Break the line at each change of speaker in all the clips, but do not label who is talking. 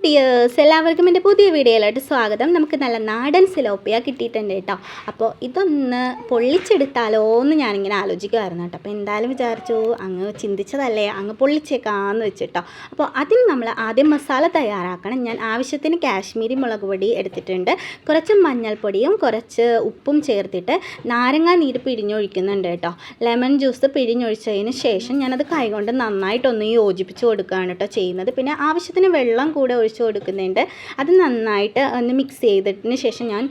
Dears എല്ലാവർക്കും എൻ്റെ പുതിയ വീഡിയോയിലോട്ട് സ്വാഗതം. നമുക്ക് നല്ല നാടൻ സിലോപ്പിയ കിട്ടിയിട്ടുണ്ട് കേട്ടോ. അപ്പോൾ ഇതൊന്ന് പൊള്ളിച്ചെടുത്താലോ എന്ന് ഞാനിങ്ങനെ ആലോചിക്കുമായിരുന്നു കേട്ടോ. അപ്പോൾ എന്തായാലും വിചാരിച്ചു അങ്ങ് ചിന്തിച്ചതല്ലേ, അങ്ങ് പൊള്ളിച്ചേക്കാമെന്ന് വെച്ചിട്ടോ. അപ്പോൾ അതിന് നമ്മൾ ആദ്യം മസാല തയ്യാറാക്കണം. ഞാൻ ആവശ്യത്തിന് കാശ്മീരി മുളക് പൊടി എടുത്തിട്ടുണ്ട്, കുറച്ച് മഞ്ഞൾപ്പൊടിയും കുറച്ച് ഉപ്പും ചേർത്തിട്ട് നാരങ്ങ നീര് പിഴിഞ്ഞൊഴിക്കുന്നുണ്ട് കേട്ടോ. ലെമൺ ജ്യൂസ് പിഴിഞ്ഞൊഴിച്ചതിന് ശേഷം ഞാനത് കൈകൊണ്ട് നന്നായിട്ടൊന്ന് യോജിപ്പിച്ച് കൊടുക്കുകയാണ് കേട്ടോ ചെയ്യുന്നത്. പിന്നെ ആവശ്യത്തിന് വെള്ളം കൂടെ ഒഴിച്ച് കൊടുക്കുന്നുണ്ട്. അത് നന്നായിട്ട് ഒന്ന് മിക്സ് ചെയ്തതിന് ശേഷം ഞാൻ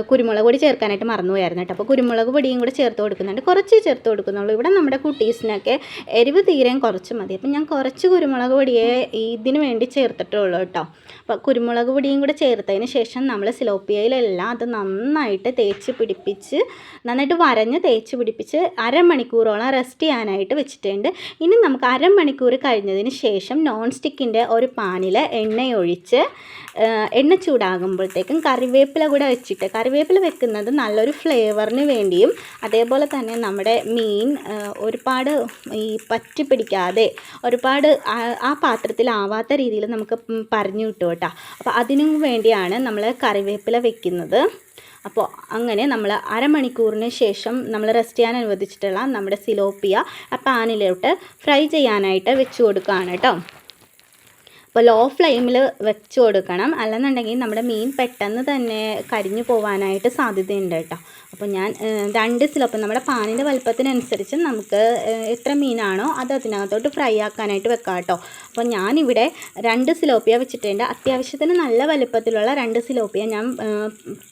കുരുമുളക് പൊടി ചേർക്കാനായിട്ട് മറന്നുപോയായിരുന്നു കേട്ടോ. അപ്പോൾ കുരുമുളക് പൊടിയും കൂടെ ചേർത്ത് കൊടുക്കുന്നുണ്ട്. കുറച്ച് ചേർത്ത് കൊടുക്കുന്നുള്ളൂ. ഇവിടെ നമ്മുടെ കുട്ടീസിനൊക്കെ എരിവ് തീരെയും കുറച്ച് മതി. അപ്പം ഞാൻ കുറച്ച് കുരുമുളക് പൊടിയെ ഇതിന് വേണ്ടി ചേർത്തിട്ടുള്ളൂ കേട്ടോ. അപ്പോൾ കുരുമുളക് പൊടിയും കൂടെ ചേർത്തതിന് ശേഷം നമ്മൾ സിലോപ്പിയയിലെല്ലാം അത് നന്നായിട്ട് തേച്ച് പിടിപ്പിച്ച് നന്നായിട്ട് വരഞ്ഞ് തേച്ച് പിടിപ്പിച്ച് അരമണിക്കൂറോളം റെസ്റ്റ് ചെയ്യാനായിട്ട് വെച്ചിട്ടുണ്ട്. ഇനി നമുക്ക് അരമണിക്കൂർ കഴിഞ്ഞതിന് ശേഷം നോൺ സ്റ്റിക്കിൻ്റെ ഒരു പാനിൽ എണ്ണയൊഴിച്ച് എണ്ണ ചൂടാകുമ്പോഴത്തേക്കും കറിവേപ്പില കൂടെ വെച്ചിട്ട്, കറിവേപ്പില വെക്കുന്നത് നല്ലൊരു ഫ്ലേവറിന് വേണ്ടിയും അതേപോലെ തന്നെ നമ്മുടെ മീൻ ഒരുപാട് ഈ പറ്റി പിടിക്കാതെ ഒരുപാട് ആ പാത്രത്തിലാവാത്ത രീതിയിൽ നമുക്ക് പറഞ്ഞു കിട്ടും കേട്ടോ. അപ്പോൾ അതിനു വേണ്ടിയാണ് നമ്മൾ കറിവേപ്പില വെക്കുന്നത്. അപ്പോൾ അങ്ങനെ നമ്മൾ അരമണിക്കൂറിന് ശേഷം നമ്മൾ റെസ്റ്റ് ചെയ്യാൻ അനുവദിച്ചിട്ടുള്ള നമ്മുടെ സിലോപ്പിയ ആ പാനിലോട്ട് ഫ്രൈ ചെയ്യാനായിട്ട് വെച്ച് കൊടുക്കുകയാണ് കേട്ടോ. അപ്പോൾ ലോ ഫ്ലെയിമിൽ വെച്ച് കൊടുക്കണം, അല്ലെന്നുണ്ടെങ്കിൽ നമ്മുടെ മീൻ പെട്ടെന്ന് തന്നെ കരിഞ്ഞു പോകാനായിട്ട് സാധ്യതയുണ്ട് കേട്ടോ. അപ്പോൾ ഞാൻ 2 സിലോപ്പിയ നമ്മുടെ പാനിൻ്റെ വലുപ്പത്തിനനുസരിച്ച് നമുക്ക് എത്ര മീനാണോ അത് അതിനകത്തോട്ട് ഫ്രൈ ആക്കാനായിട്ട് വെക്കാം കേട്ടോ. അപ്പോൾ ഞാനിവിടെ 2 സിലോപ്പിയ വെച്ചിട്ടുണ്ട്. അത്യാവശ്യത്തിന് നല്ല വലുപ്പത്തിലുള്ള 2 സിലോപ്പിയ ഞാൻ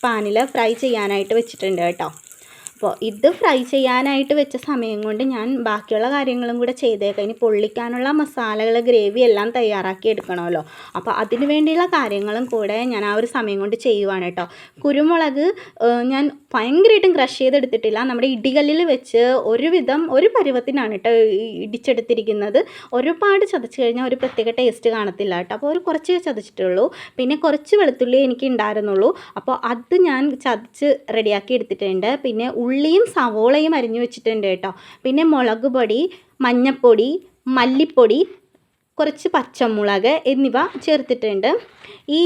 പാനിൽ ഫ്രൈ ചെയ്യാനായിട്ട് വെച്ചിട്ടുണ്ട് കേട്ടോ. അപ്പോൾ ഇത് ഫ്രൈ ചെയ്യാനായിട്ട് വെച്ച സമയം കൊണ്ട് ഞാൻ ബാക്കിയുള്ള കാര്യങ്ങളും കൂടെ ചെയ്തേക്കാം. ഇനി പൊള്ളിക്കാനുള്ള മസാലകൾ ഗ്രേവി എല്ലാം തയ്യാറാക്കി എടുക്കണമല്ലോ. അപ്പോൾ അതിന് വേണ്ടിയുള്ള കാര്യങ്ങളും കൂടെ ഞാൻ ആ ഒരു സമയം കൊണ്ട് ചെയ്യുവാണ് കേട്ടോ. കുരുമുളക് ഞാൻ ഭയങ്കരമായിട്ടും ക്രഷ് ചെയ്തെടുത്തിട്ടില്ല. നമ്മുടെ ഇടികല്ലിൽ വെച്ച് ഒരു പരുവത്തിനാണ് കേട്ടോ ഇടിച്ചെടുത്തിരിക്കുന്നത്. ഒരുപാട് ചതച്ച് കഴിഞ്ഞാൽ ഒരു പ്രത്യേക ടേസ്റ്റ് കാണത്തില്ല കേട്ടോ. അപ്പോൾ കുറച്ച് ചതച്ചിട്ടുള്ളൂ. പിന്നെ കുറച്ച് വെളുത്തുള്ളി എനിക്ക് ഉണ്ടായിരുന്നുള്ളൂ. അപ്പോൾ അത് ഞാൻ ചതച്ച് റെഡിയാക്കി എടുത്തിട്ടുണ്ട്. പിന്നെ ഉള്ളിയും സവോളയും അരിഞ്ഞു വെച്ചിട്ടുണ്ട് കേട്ടോ. പിന്നെ മുളക് പൊടി, മഞ്ഞൾപ്പൊടി, മല്ലിപ്പൊടി, കുറച്ച് പച്ചമുളക് എന്നിവ ചേർത്തിട്ടുണ്ട്. ഈ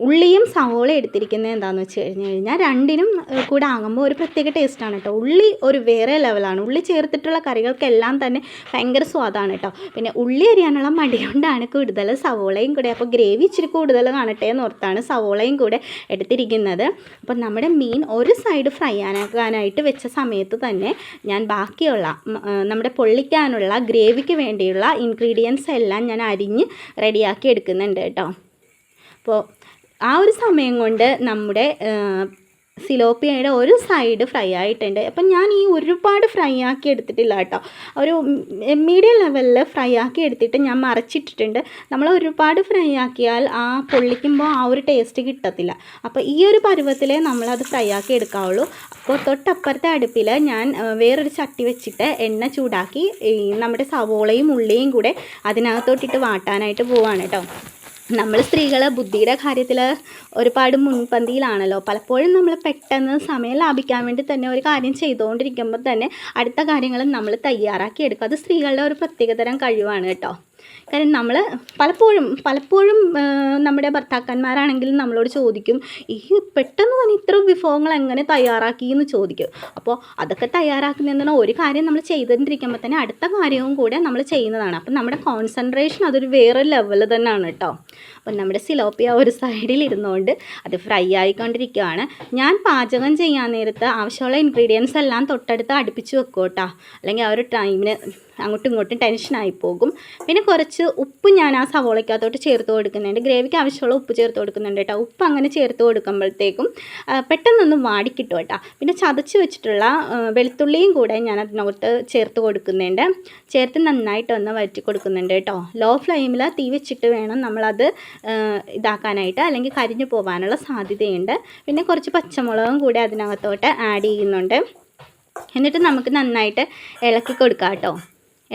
ഉള്ളിയും സവോള എടുത്തിരിക്കുന്നത് എന്താണെന്ന് വെച്ച് കഴിഞ്ഞാൽ രണ്ടിനും കൂടെ ആകുമ്പോൾ ഒരു പ്രത്യേക ടേസ്റ്റാണ് കേട്ടോ. ഉള്ളി ഒരു വേറെ ലെവലാണ്. ഉള്ളി ചേർത്തിട്ടുള്ള കറികൾക്കെല്ലാം തന്നെ ഭയങ്കര സ്വാദാണ് കേട്ടോ. പിന്നെ ഉള്ളി അരിയാനുള്ള മടി കൊണ്ടാണ് കൂടുതൽ സവോളയും കൂടെ, അപ്പോൾ ഗ്രേവി ഇച്ചിരി കൂടുതൽ കാണട്ടെ എന്ന് ഓർത്താണ് സവോളയും കൂടെ എടുത്തിരിക്കുന്നത്. അപ്പോൾ നമ്മുടെ മീൻ ഒരു സൈഡ് ഫ്രൈ ആക്കാനായിട്ട് വെച്ച സമയത്ത് തന്നെ ഞാൻ ബാക്കിയുള്ള നമ്മുടെ പൊള്ളിക്കാനുള്ള ഗ്രേവിക്ക് വേണ്ടിയുള്ള ഇൻഗ്രീഡിയൻസ് എല്ലാം ഞാൻ അരിഞ്ഞ് റെഡിയാക്കി എടുക്കുന്നുണ്ട് കേട്ടോ. അപ്പോൾ ആ ഒരു സമയം കൊണ്ട് നമ്മുടെ സിലോപ്പിയയുടെ ഒരു സൈഡ് ഫ്രൈ ആയിട്ടുണ്ട്. അപ്പം ഞാൻ ഈ ഒരുപാട് ഫ്രൈ ആക്കി എടുത്തിട്ടില്ല കേട്ടോ. ഒരു മീഡിയം ലെവലിൽ ഫ്രൈ ആക്കി എടുത്തിട്ട് ഞാൻ മറച്ചിട്ടിട്ടുണ്ട്. നമ്മൾ ഒരുപാട് ഫ്രൈ ആക്കിയാൽ ആ പൊള്ളിക്കുമ്പോൾ ആ ഒരു ടേസ്റ്റ് കിട്ടത്തില്ല. അപ്പോൾ ഈ ഒരു പരുവത്തിലേ നമ്മളത് ഫ്രൈ ആക്കി എടുക്കാവുള്ളൂ. അപ്പോൾ തൊട്ടപ്പുറത്തെ അടുപ്പിൽ ഞാൻ വേറൊരു ചട്ടി വെച്ചിട്ട് എണ്ണ ചൂടാക്കി നമ്മുടെ സവോളയും ഉള്ളിയും കൂടെ അതിനകത്തോട്ടിട്ട് വാട്ടാനായിട്ട് പോവാണ് കേട്ടോ. നമ്മൾ സ്ത്രീകൾ ബുദ്ധിയുടെ കാര്യത്തിൽ ഒരുപാട് മുൻപന്തിയിലാണല്ലോ. പലപ്പോഴും നമ്മൾ പെട്ടെന്ന് സമയം ലാഭിക്കാൻ വേണ്ടി തന്നെ ഒരു കാര്യം ചെയ്തുകൊണ്ടിരിക്കുമ്പോൾ തന്നെ അടുത്ത കാര്യങ്ങൾ നമ്മൾ തയ്യാറാക്കി എടുക്കും. അത് സ്ത്രീകളുടെ ഒരു പ്രത്യേകതരം കഴിവാണ് കേട്ടോ. കാരണം നമ്മൾ പലപ്പോഴും നമ്മുടെ ഭർത്താക്കന്മാരാണെങ്കിലും നമ്മളോട് ചോദിക്കും, ഈ പെട്ടെന്ന് തന്നെ ഇത്ര വിഭവങ്ങൾ എങ്ങനെ തയ്യാറാക്കി എന്ന് ചോദിക്കും. അപ്പോൾ അതൊക്കെ തയ്യാറാക്കുന്നതെന്ന് ഒരു കാര്യം നമ്മൾ ചെയ്തുകൊണ്ടിരിക്കുമ്പോൾ തന്നെ അടുത്ത കാര്യവും കൂടെ നമ്മൾ ചെയ്യുന്നതാണ്. അപ്പം നമ്മുടെ കോൺസെൻട്രേഷൻ അതൊരു വേറെ ലെവൽ തന്നെയാണ് കേട്ടോ. അപ്പം നമ്മുടെ സിലോപ്പിയ ഒരു സൈഡിൽ ഇരുന്നുകൊണ്ട് അത് ഫ്രൈ ആയിക്കൊണ്ടിരിക്കുകയാണ്. ഞാൻ പാചകം ചെയ്യാൻ നേരത്ത് ആവശ്യമുള്ള ഇൻഗ്രീഡിയൻസ് എല്ലാം തൊട്ടടുത്ത് അടുപ്പിച്ച് വെക്കും കേട്ടോ. അല്ലെങ്കിൽ ആ ഒരു ടൈമിന് അങ്ങോട്ടും ഇങ്ങോട്ടും ടെൻഷനായി പോകും. പിന്നെ കുറച്ച് ഉപ്പ് ഞാൻ ആ സവോളയ്ക്കകത്തോട്ട് ചേർത്ത് കൊടുക്കുന്നുണ്ട്. ഗ്രേവിക്ക് ആവശ്യമുള്ള ഉപ്പ് ചേർത്ത് കൊടുക്കുന്നുണ്ട് കേട്ടോ. ഉപ്പ് അങ്ങനെ ചേർത്ത് കൊടുക്കുമ്പോഴത്തേക്കും പെട്ടെന്നൊന്നും വാടിക്കിട്ടും കേട്ടോ. പിന്നെ ചതച്ച് വെച്ചിട്ടുള്ള വെളുത്തുള്ളിയും കൂടെ ഞാൻ അതിനകത്ത് ചേർത്ത് കൊടുക്കുന്നുണ്ട്. ചേർത്ത് നന്നായിട്ടൊന്ന് വഴറ്റി കൊടുക്കുന്നുണ്ട് കേട്ടോ. ലോ ഫ്ലെയിമിൽ തീ വെച്ചിട്ട് വേണം നമ്മളത് ഇതാക്കാനായിട്ട്, അല്ലെങ്കിൽ കരിഞ്ഞു പോകാനുള്ള സാധ്യതയുണ്ട്. പിന്നെ കുറച്ച് പച്ചമുളകും കൂടെ അതിനകത്തോട്ട് ആഡ് ചെയ്യുന്നുണ്ട്. എന്നിട്ട് നമുക്ക് നന്നായിട്ട് ഇളക്കി കൊടുക്കാം കേട്ടോ.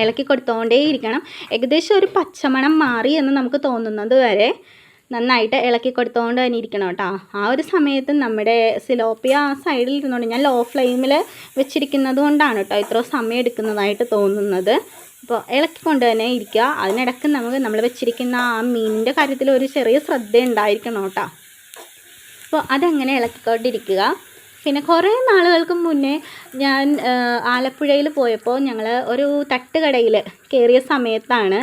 ഇളക്കി കൊടുത്തുകൊണ്ടേ ഇരിക്കണം. ഏകദേശം ഒരു പച്ചമണം മാറി എന്ന് നമുക്ക് തോന്നുന്നത് വരെ നന്നായിട്ട് ഇളക്കി കൊടുത്തുകൊണ്ട് തന്നെ ഇരിക്കണം കേട്ടോ. ആ ഒരു സമയത്ത് നമ്മുടെ സിലോപ്പിയ ആ സൈഡിൽ ഇരുന്നുകൊണ്ട് ഞാൻ ലോ ഫ്ലെയിമിൽ വെച്ചിരിക്കുന്നത് കൊണ്ടാണ് കേട്ടോ ഇത്ര സമയം എടുക്കുന്നതായിട്ട് തോന്നുന്നത്. അപ്പോൾ ഇളക്കിക്കൊണ്ട് തന്നെ ഇരിക്കുക. അതിനിടയ്ക്ക് നമ്മൾ വെച്ചിരിക്കുന്ന ആ മീനിൻ്റെ കാര്യത്തിൽ ഒരു ചെറിയ ശ്രദ്ധ ഉണ്ടായിരിക്കണം കേട്ടോ. അപ്പോൾ അതങ്ങനെ ഇളക്കിക്കൊണ്ടിരിക്കുക. പിന്നെ കുറേ നാളുകൾക്ക് മുന്നേ ഞാൻ ആലപ്പുഴയിൽ പോയപ്പോൾ ഞങ്ങൾ ഒരു തട്ടുകടയിൽ കയറിയ സമയത്താണ്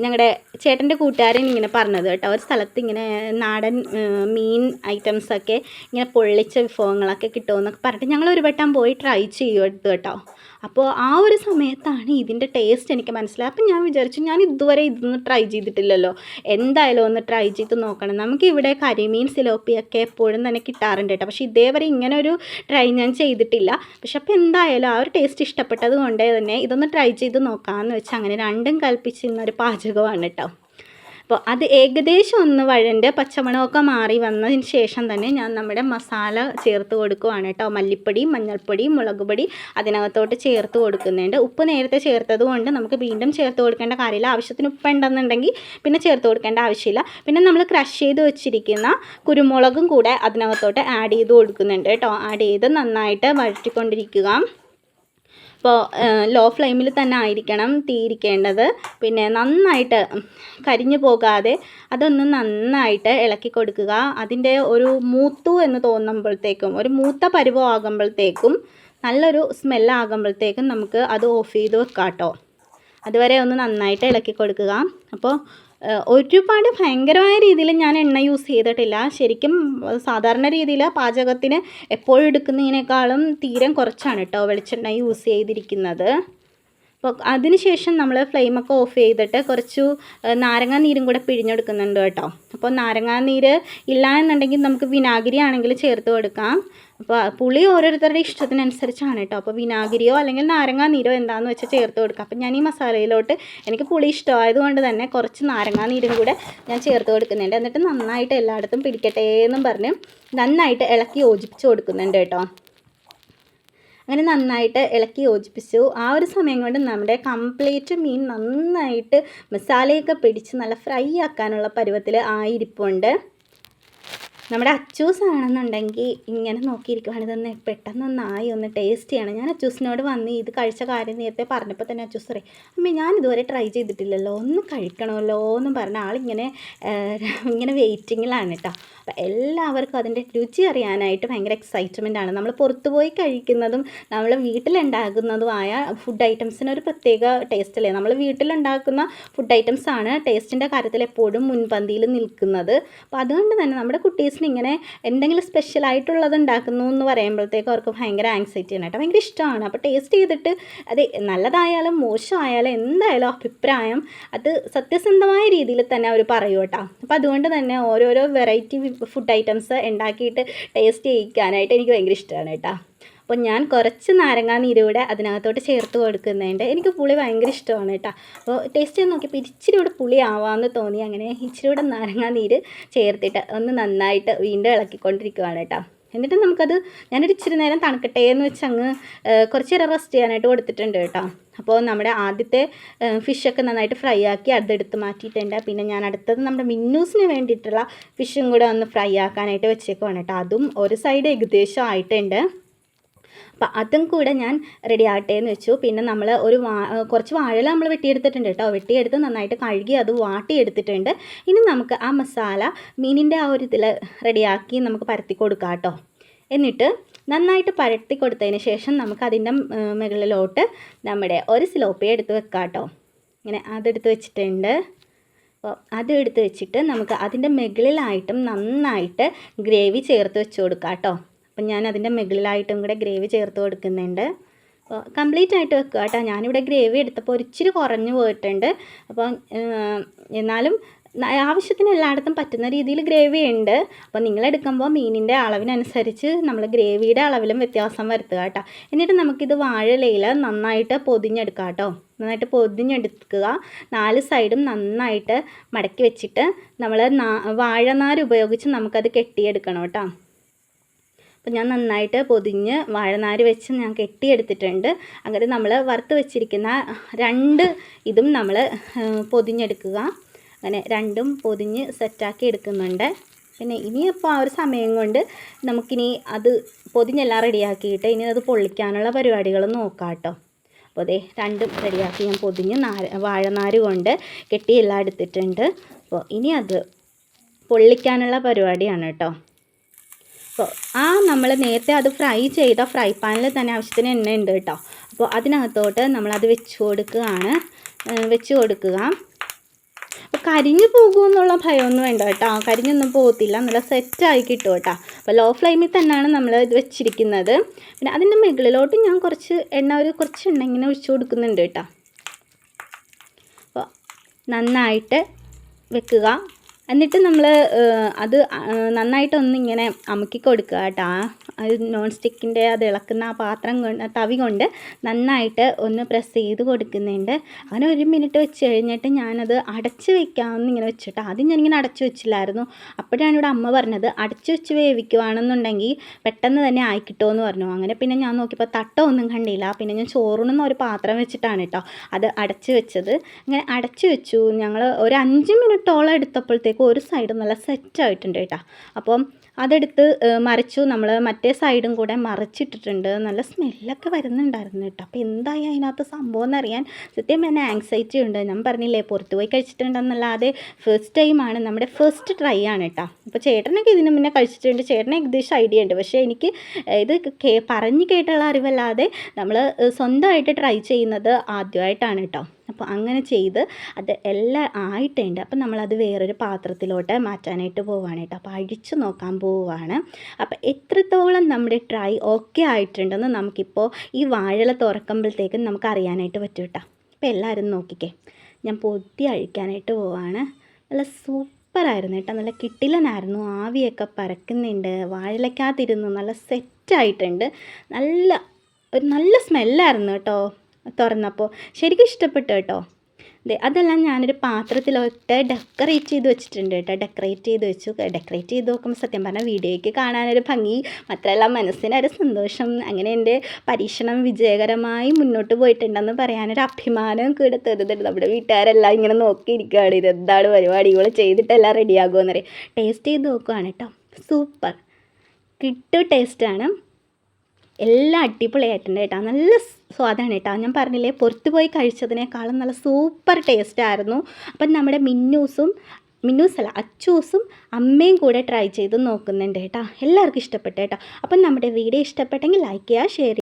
ഞങ്ങളുടെ ചേട്ടൻ്റെ കൂട്ടുകാരൻ ഇങ്ങനെ പറഞ്ഞത് കേട്ടോ, ഒരു സ്ഥലത്ത് ഇങ്ങനെ നാടൻ മീൻ ഐറ്റംസൊക്കെ ഇങ്ങനെ പൊള്ളിച്ച വിഭവങ്ങളൊക്കെ കിട്ടുമെന്നൊക്കെ പറഞ്ഞിട്ട് ഞങ്ങൾ ഒരു വട്ടം പോയി ട്രൈ ചെയ്യുമായിരുന്നു കേട്ടോ. അപ്പോൾ ആ ഒരു സമയത്താണ് ഇതിൻ്റെ ടേസ്റ്റ് എനിക്ക് മനസ്സിലായത്. അപ്പം ഞാൻ വിചാരിച്ചു, ഞാൻ ഇതുവരെ ഇതൊന്നും ട്രൈ ചെയ്തിട്ടില്ലല്ലോ, എന്തായാലും ഒന്ന് ട്രൈ ചെയ്ത് നോക്കണം. നമുക്കിവിടെ കരിമീൻ സിലോപ്പിയൊക്കെ എപ്പോഴും തന്നെ കിട്ടാറുണ്ട് കേട്ടോ, പക്ഷേ ഇതേവരെ ഇങ്ങനെ ഒരു ട്രൈ ഞാൻ ചെയ്തിട്ടില്ല. പക്ഷെ അപ്പോൾ എന്തായാലും ആ ഒരു ടേസ്റ്റ് ഇഷ്ടപ്പെട്ടത് കൊണ്ട് തന്നെ ഇതൊന്ന് ട്രൈ ചെയ്ത് നോക്കാമെന്ന് വെച്ച് അങ്ങനെ രണ്ടും കൽപ്പിച്ചിരുന്നൊരു പാചകമാണ് കേട്ടോ. അപ്പോൾ അത് ഏകദേശം ഒന്ന് വഴൻ്റെ പച്ചമണമൊക്കെ മാറി വന്നതിന് ശേഷം തന്നെ ഞാൻ നമ്മുടെ മസാല ചേർത്ത് കൊടുക്കുവാണ് കേട്ടോ. മല്ലിപ്പൊടി, മഞ്ഞൾപ്പൊടി, മുളക് പൊടി അതിനകത്തോട്ട് ചേർത്ത് കൊടുക്കുന്നുണ്ട്. ഉപ്പ് നേരത്തെ ചേർത്തത് കൊണ്ട് നമുക്ക് വീണ്ടും ചേർത്ത് കൊടുക്കേണ്ട കാര്യമില്ല. ആവശ്യത്തിന് ഉപ്പ് ഉണ്ടെന്നുണ്ടെങ്കിൽ പിന്നെ ചേർത്ത് കൊടുക്കേണ്ട ആവശ്യമില്ല. പിന്നെ നമ്മൾ ക്രഷ് ചെയ്ത് വെച്ചിരിക്കുന്ന കുരുമുളകും കൂടെ അതിനകത്തോട്ട് ആഡ് ചെയ്ത് കൊടുക്കുന്നുണ്ട് കേട്ടോ. ആഡ് ചെയ്ത് നന്നായിട്ട് വഴറ്റിക്കൊണ്ടിരിക്കുക. അപ്പോൾ ലോ ഫ്ലെയിമിൽ തന്നെ ആയിരിക്കണം തീയിരിക്കേണ്ടത്. പിന്നെ നന്നായിട്ട് കരിഞ്ഞു പോകാതെ അതൊന്ന് നന്നായിട്ട് ഇളക്കി കൊടുക്കുക. അതിൻ്റെ ഒരു മൂത്തു എന്ന് തോന്നുമ്പോഴത്തേക്കും, ഒരു മൂത്ത പരുവമാകുമ്പോഴത്തേക്കും, നല്ലൊരു സ്മെല്ലാകുമ്പോഴത്തേക്കും നമുക്ക് അത് ഓഫ് ചെയ്ത് വെക്കാം കേട്ടോ. അതുവരെ ഒന്ന് നന്നായിട്ട് ഇളക്കി കൊടുക്കുക. അപ്പോൾ ഒരുപാട് ഭയങ്കരമായ രീതിയിൽ ഞാൻ എണ്ണ യൂസ് ചെയ്തിട്ടില്ല. ശരിക്കും സാധാരണ രീതിയിൽ പാചകത്തിന് എപ്പോഴും എടുക്കുന്നതിനേക്കാളും തീരെ കുറച്ചാണ് കേട്ടോ വെളിച്ചെണ്ണ യൂസ് ചെയ്തിരിക്കുന്നത്. അപ്പോൾ അതിന് ശേഷം നമ്മൾ ഫ്ലെയിമൊക്കെ ഓഫ് ചെയ്തിട്ട് കുറച്ച് നാരങ്ങാ നീരും കൂടെ പിഴിഞ്ഞെടുക്കുന്നുണ്ട് കേട്ടോ. അപ്പോൾ നാരങ്ങാ നീര് ഇല്ല എന്നുണ്ടെങ്കിൽ നമുക്ക് വിനാഗിരി ആണെങ്കിൽ ചേർത്ത് കൊടുക്കാം. അപ്പോൾ പുളി ഓരോരുത്തരുടെ ഇഷ്ടത്തിനനുസരിച്ചാണ് കേട്ടോ. അപ്പോൾ വിനാഗിരിയോ അല്ലെങ്കിൽ നാരങ്ങാ നീരോ എന്താണെന്ന് വെച്ചാൽ ചേർത്ത് കൊടുക്കാം. അപ്പോൾ ഞാൻ ഈ മസാലയിലോട്ട് എനിക്ക് പുളി ഇഷ്ടമായതുകൊണ്ട് തന്നെ കുറച്ച് നാരങ്ങാ നീരും കൂടെ ഞാൻ ചേർത്ത് കൊടുക്കുന്നുണ്ട്. എന്നിട്ട് നന്നായിട്ട് എല്ലായിടത്തും പിടിക്കട്ടെ എന്നും പറഞ്ഞ് നന്നായിട്ട് ഇളക്കി യോജിപ്പിച്ച് കൊടുക്കുന്നുണ്ട് കേട്ടോ. അങ്ങനെ നന്നായിട്ട് ഇളക്കി യോജിപ്പിച്ചു. ആ ഒരു സമയം കൊണ്ട് നമ്മുടെ കംപ്ലീറ്റ് മീൻ നന്നായിട്ട് മസാലയൊക്കെ പിടിച്ച് നല്ല ഫ്രൈ ആക്കാനുള്ള പരുവത്തിൽ ആയിരിപ്പുണ്ട്. നമ്മുടെ അച്ചൂസ് ആണെന്നുണ്ടെങ്കിൽ ഇങ്ങനെ നോക്കിയിരിക്കുവാണ്, ഇതൊന്ന് പെട്ടെന്നൊന്നായി ഒന്ന് ടേസ്റ്റ് ചെയ്യണം. ഞാൻ അച്ചൂസിനോട് വന്ന് ഇത് കഴിച്ച കാര്യം നേരത്തെ പറഞ്ഞപ്പോൾ തന്നെ അച്ചൂസ് പറയും, അമ്മേ ഞാൻ ഇതുവരെ ട്രൈ ചെയ്തിട്ടില്ലല്ലോ, ഒന്ന് കഴിക്കണമല്ലോ എന്നും പറഞ്ഞ ആളിങ്ങനെ ഇങ്ങനെ വെയിറ്റിങ്ങിലാണ് കേട്ടോ. അപ്പോൾ എല്ലാവർക്കും അതിൻ്റെ രുചി അറിയാനായിട്ട് ഭയങ്കര എക്സൈറ്റ്മെൻ്റ് ആണ്. നമ്മൾ പുറത്തു പോയി കഴിക്കുന്നതും നമ്മൾ വീട്ടിലുണ്ടാക്കുന്നതുമായ ഫുഡ് ഐറ്റംസിനൊരു പ്രത്യേക ടേസ്റ്റ് അല്ലേ. നമ്മൾ വീട്ടിലുണ്ടാക്കുന്ന ഫുഡ് ഐറ്റംസാണ് ടേസ്റ്റിൻ്റെ കാര്യത്തിൽ എപ്പോഴും മുൻപന്തിയിൽ നിൽക്കുന്നത്. അപ്പോൾ അതുകൊണ്ട് തന്നെ നമ്മുടെ കുട്ടീസ് ഇങ്ങനെ എന്തെങ്കിലും സ്പെഷ്യലായിട്ടുള്ളത് ഉണ്ടാക്കുന്നു എന്ന് പറയുമ്പോഴത്തേക്കും അവർക്ക് ഭയങ്കര ആങ്സൈറ്റി ആണ് കേട്ടോ, ഭയങ്കര ഇഷ്ടമാണ്. അപ്പോൾ ടേസ്റ്റ് ചെയ്തിട്ട് അത് നല്ലതായാലും മോശമായാലും എന്തായാലും അഭിപ്രായം അത് സത്യസന്ധമായ രീതിയിൽ തന്നെ അവർ പറയും കേട്ടോ. അപ്പോൾ അതുകൊണ്ട് തന്നെ ഓരോരോ വെറൈറ്റി ഫുഡ് ഐറ്റംസ് ഉണ്ടാക്കിയിട്ട് ടേസ്റ്റ് ചെയ്യിക്കാനായിട്ട് എനിക്ക് ഭയങ്കര ഇഷ്ടമാണ് കേട്ടോ. അപ്പോൾ ഞാൻ കുറച്ച് നാരങ്ങാ നീര് കൂടെ അതിനകത്തോട്ട് ചേർത്ത് കൊടുക്കുന്നുണ്ട്. എനിക്ക് പുളി ഭയങ്കര ഇഷ്ടമാണ് കേട്ടോ. അപ്പോൾ ടേസ്റ്റ് ചെയ്ത് നോക്കിയപ്പോൾ ഇച്ചിരി കൂടെ പുളി ആവാമെന്ന് തോന്നി. അങ്ങനെ ഇച്ചിരി കൂടെ നാരങ്ങാ നീര് ചേർത്തിട്ട് ഒന്ന് നന്നായിട്ട് വീണ്ടും ഇളക്കിക്കൊണ്ടിരിക്കുകയാണ് കേട്ടോ. എന്നിട്ട് നമുക്കത് ഞാനൊരു ഇച്ചിരി നേരം തണുക്കട്ടെ എന്ന് വെച്ച് അങ്ങ് കുറച്ച് നേരം റെസ്റ്റ് ചെയ്യാനായിട്ട് കൊടുത്തിട്ടുണ്ട് കേട്ടോ. അപ്പോൾ നമ്മുടെ ആദ്യത്തെ ഫിഷൊക്കെ നന്നായിട്ട് ഫ്രൈ ആക്കി അതെടുത്ത് മാറ്റിയിട്ടുണ്ട്. പിന്നെ ഞാൻ അടുത്തത് നമ്മുടെ മിന്നൂസിന് വേണ്ടിയിട്ടുള്ള ഫിഷും കൂടെ ഒന്ന് ഫ്രൈ ആക്കാനായിട്ട് വെച്ചേക്കുവാണ് കേട്ടോ. അതും ഒരു സൈഡ് ഏകദേശം ആയിട്ടുണ്ട്. അപ്പോൾ അതും കൂടെ ഞാൻ റെഡി ആകട്ടെ എന്ന് വെച്ചു. പിന്നെ നമ്മൾ കുറച്ച് വാഴല നമ്മൾ വെട്ടിയെടുത്തിട്ടുണ്ട് കേട്ടോ. വെട്ടിയെടുത്ത് നന്നായിട്ട് കഴുകി അത് വാട്ടിയെടുത്തിട്ടുണ്ട്. ഇനി നമുക്ക് ആ മസാല മീനിൻ്റെ ആ ഒരു ഇതിൽ റെഡിയാക്കി നമുക്ക് പരത്തി കൊടുക്കാം കേട്ടോ. എന്നിട്ട് നന്നായിട്ട് പരത്തി കൊടുത്തതിന് ശേഷം നമുക്ക് അതിൻ്റെ മുകളിലോട്ട് നമ്മുടെ ഒരു സിലോപ്പിയ എടുത്ത് വെക്കാം കേട്ടോ. ഇങ്ങനെ അതെടുത്ത് വെച്ചിട്ടുണ്ട്. അപ്പോൾ അതെടുത്ത് വെച്ചിട്ട് നമുക്ക് അതിൻ്റെ മുകളിലായിട്ടും നന്നായിട്ട് ഗ്രേവി ചേർത്ത് വെച്ച് കൊടുക്കാം കേട്ടോ. അപ്പം ഞാൻ അതിൻ്റെ മുകളിലായിട്ടും കൂടെ ഗ്രേവി ചേർത്ത് കൊടുക്കുന്നുണ്ട്. അപ്പോൾ കംപ്ലീറ്റ് ആയിട്ട് വെക്കുക കേട്ടോ. ഞാനിവിടെ ഗ്രേവി എടുത്തപ്പോൾ ഒരിച്ചിരി കുറഞ്ഞു പോയിട്ടുണ്ട്. അപ്പം എന്നാലും ആവശ്യത്തിന് എല്ലായിടത്തും പറ്റുന്ന രീതിയിൽ ഗ്രേവി ഉണ്ട്. അപ്പോൾ നിങ്ങളെടുക്കുമ്പോൾ മീനിൻ്റെ അളവിനനുസരിച്ച് നമ്മൾ ഗ്രേവിയുടെ അളവിലും വ്യത്യാസം വരുത്തുക കേട്ടോ. എന്നിട്ട് നമുക്കിത് വാഴയിലയിൽ നന്നായിട്ട് പൊതിഞ്ഞെടുക്കാം കേട്ടോ. നന്നായിട്ട് പൊതിഞ്ഞെടുക്കുക. 4 സൈഡും നന്നായിട്ട് മടക്കി വെച്ചിട്ട് നമ്മൾ വാഴനാര് ഉപയോഗിച്ച് നമുക്കത് കെട്ടിയെടുക്കണം കേട്ടോ. അപ്പോൾ ഞാൻ നന്നായിട്ട് പൊതിഞ്ഞ് വാഴനാര് വെച്ച് ഞാൻ കെട്ടിയെടുത്തിട്ടുണ്ട്. അങ്ങനെ നമ്മൾ വറുത്ത് വെച്ചിരിക്കുന്ന 2 ഇതും നമ്മൾ പൊതിഞ്ഞെടുക്കുക. അങ്ങനെ 2ഉം പൊതിഞ്ഞ് സെറ്റാക്കി എടുക്കുന്നുണ്ട്. പിന്നെ ഇനിയിപ്പോൾ ആ ഒരു സമയം കൊണ്ട് നമുക്കിനി അത് പൊതിഞ്ഞെല്ലാം റെഡിയാക്കിയിട്ട് ഇനി അത് പൊള്ളിക്കാനുള്ള പരിപാടികൾ നോക്കാം കേട്ടോ. അപ്പോൾ ദേ രണ്ടും റെഡിയാക്കി ഞാൻ പൊതിഞ്ഞ് വാഴനാര് കൊണ്ട് കെട്ടി എല്ലാം എടുത്തിട്ടുണ്ട്. അപ്പോൾ ഇനി അത് പൊള്ളിക്കാനുള്ള പരിപാടിയാണ് കേട്ടോ. അപ്പോൾ നമ്മൾ നേരത്തെ അത് ഫ്രൈ ചെയ്ത ഫ്രൈ പാനിൽ തന്നെ ആവശ്യത്തിന് എണ്ണ ഉണ്ട് കേട്ടോ. അപ്പോൾ അതിനകത്തോട്ട് നമ്മളത് വെച്ച് കൊടുക്കുക. അപ്പോൾ കരിഞ്ഞു പോകുമെന്നുള്ള ഭയമൊന്നും വേണ്ട കേട്ടോ. കരിഞ്ഞൊന്നും പോകത്തില്ല, നല്ല സെറ്റായി കിട്ടും കേട്ടോ. അപ്പോൾ ലോ ഫ്ലെയിമിൽ തന്നെയാണ് നമ്മൾ ഇത് വെച്ചിരിക്കുന്നത്. പിന്നെ അതിൻ്റെ മുകളിലോട്ട് ഞാൻ കുറച്ച് എണ്ണ ഇങ്ങനെ ഒഴിച്ചു കൊടുക്കുന്നുണ്ട് കേട്ടോ. അപ്പോൾ നന്നായിട്ട് വെക്കുക. എന്നിട്ട് നമ്മൾ അത് നന്നായിട്ടൊന്നിങ്ങനെ അമുക്കി കൊടുക്കുക കേട്ടോ. അത് നോൺ സ്റ്റിക്കിൻ്റെ അത് ഇളക്കുന്ന ആ പാത്രം കൊണ്ട് തവി കൊണ്ട് നന്നായിട്ട് ഒന്ന് പ്രസ് ചെയ്ത് കൊടുക്കുന്നുണ്ട്. അങ്ങനെ 1 മിനിറ്റ് വെച്ച് കഴിഞ്ഞിട്ട് ഞാനത് അടച്ച് വെക്കാമെന്ന് ഇങ്ങനെ വെച്ചിട്ട് ആദ്യം ഞാനിങ്ങനെ അടച്ചു വെച്ചില്ലായിരുന്നു. അപ്പോഴാണ് ഇവിടെ അമ്മ പറഞ്ഞത് അടച്ചു വെച്ച് വേവിക്കുവാണെന്നുണ്ടെങ്കിൽ പെട്ടെന്ന് തന്നെ ആയിക്കിട്ടുമെന്ന് പറഞ്ഞു. അങ്ങനെ പിന്നെ ഞാൻ നോക്കിയപ്പോൾ തട്ടോ ഒന്നും കണ്ടില്ല. പിന്നെ ഞാൻ ചോറുണ്ണുന്ന ഒരു പാത്രം വെച്ചിട്ടാണ് കേട്ടോ അത് അടച്ച് വെച്ചത്. അങ്ങനെ അടച്ചു വെച്ചു. ഞങ്ങൾ ഒരു 5 മിനിറ്റോളം എടുത്തപ്പോഴത്തേക്കും ഒരു സൈഡ് നല്ല സെറ്റായിട്ടുണ്ട് കേട്ടോ. അപ്പം അതെടുത്ത് മറിച്ചു. നമ്മൾ മറ്റേ സൈഡും കൂടെ മറിച്ചിട്ടിട്ടുണ്ട്. നല്ല സ്മെല്ലൊക്കെ വരുന്നുണ്ടായിരുന്നു കേട്ടോ. അപ്പോൾ എന്തായി അതിനകത്ത് സംഭവം എന്നറിയാൻ സത്യം തന്നെ ആങ്സൈറ്റി ഉണ്ട്. ഞാൻ പറഞ്ഞില്ലേ പുറത്ത് പോയി കഴിച്ചിട്ടുണ്ടെന്നല്ലാതെ ഫസ്റ്റ് ടൈമാണ്, നമ്മുടെ ഫസ്റ്റ് ട്രൈ ആണ് കേട്ടോ. അപ്പോൾ ചേട്ടനൊക്കെ ഇതിന് മുന്നേ കഴിച്ചിട്ടുണ്ട്, ചേട്ടന് ഏകദേശം ഐഡിയ ഉണ്ട്. പക്ഷേ എനിക്ക് ഇത് പറഞ്ഞ് കേട്ടുള്ള അറിവല്ലാതെ നമ്മൾ സ്വന്തമായിട്ട് ട്രൈ ചെയ്യുന്നത് ആദ്യമായിട്ടാണ് കേട്ടോ. അപ്പോൾ അങ്ങനെ ചെയ്ത് അത് എല്ലാം ആയിട്ടുണ്ട്. അപ്പം നമ്മളത് വേറൊരു പാത്രത്തിലോട്ട് മാറ്റാനായിട്ട് പോവുകയാണ് കേട്ടോ. അപ്പോൾ അഴിച്ചു നോക്കാൻ പോവുകയാണ്. അപ്പോൾ എത്രത്തോളം നമ്മുടെ ട്രൈ ഓക്കെ ആയിട്ടുണ്ടെന്ന് നമുക്കിപ്പോൾ ഈ വാഴല തുറക്കുമ്പോഴത്തേക്കും നമുക്ക് അറിയാനായിട്ട് പറ്റും കേട്ടോ. അപ്പോൾ എല്ലാവരും നോക്കിക്കേ, ഞാൻ പൊതി അഴിക്കാനായിട്ട് പോവുകയാണ്. നല്ല സൂപ്പറായിരുന്നു കേട്ടോ, നല്ല കിട്ടിലനായിരുന്നു. ആവിയൊക്കെ പറക്കുന്നുണ്ട്, വാഴലക്കകത്തിരുന്ന് നല്ല സെറ്റായിട്ടുണ്ട്. നല്ല സ്മെല്ലായിരുന്നു കേട്ടോ തുറന്നപ്പോൾ. ശരിക്കും ഇഷ്ടപ്പെട്ടു കേട്ടോ. അതെല്ലാം ഞാനൊരു പാത്രത്തിലോട്ട് ഡെക്കറേറ്റ് ചെയ്ത് വെച്ചിട്ടുണ്ട് കേട്ടോ. ഡെക്കറേറ്റ് ചെയ്ത് നോക്കുമ്പോൾ സത്യം പറഞ്ഞാൽ വീഡിയോയ്ക്ക് കാണാനൊരു ഭംഗി മാത്രമല്ല മനസ്സിനൊരു സന്തോഷം. അങ്ങനെ എൻ്റെ പരീക്ഷണം വിജയകരമായി മുന്നോട്ട് പോയിട്ടുണ്ടെന്ന് പറയാനൊരു അഭിമാനം കൂടെ തോന്നുന്നുണ്ട്. നമ്മുടെ വീട്ടുകാരെല്ലാം ഇങ്ങനെ നോക്കിയിരിക്കുകയാണ്, ഇതെന്താണ് പരിപാടി, ഇവൾ ചെയ്തിട്ടെല്ലാം റെഡിയാകുമെന്ന് പറയും. ടേസ്റ്റ് ചെയ്ത് നോക്കുകയാണ് കേട്ടോ. സൂപ്പർ കിട്ടു ടേസ്റ്റാണ്. എല്ലാം അടിപൊളിയായിട്ടുണ്ട് കേട്ടോ. നല്ല സ്വാദാണ് കേട്ടോ. ഞാൻ പറഞ്ഞില്ലേ പുറത്ത് പോയി കഴിച്ചതിനേക്കാളും നല്ല സൂപ്പർ ടേസ്റ്റായിരുന്നു. അപ്പം നമ്മുടെ അച്ചൂസും അമ്മയും കൂടെ ട്രൈ ചെയ്ത് നോക്കുന്നുണ്ട് കേട്ടോ. എല്ലാവർക്കും ഇഷ്ടപ്പെട്ടു കേട്ടോ. അപ്പം നമ്മുടെ വീഡിയോ ഇഷ്ടപ്പെട്ടെങ്കിൽ ലൈക്ക് ചെയ്യുക, ഷെയർ ചെയ്യുക.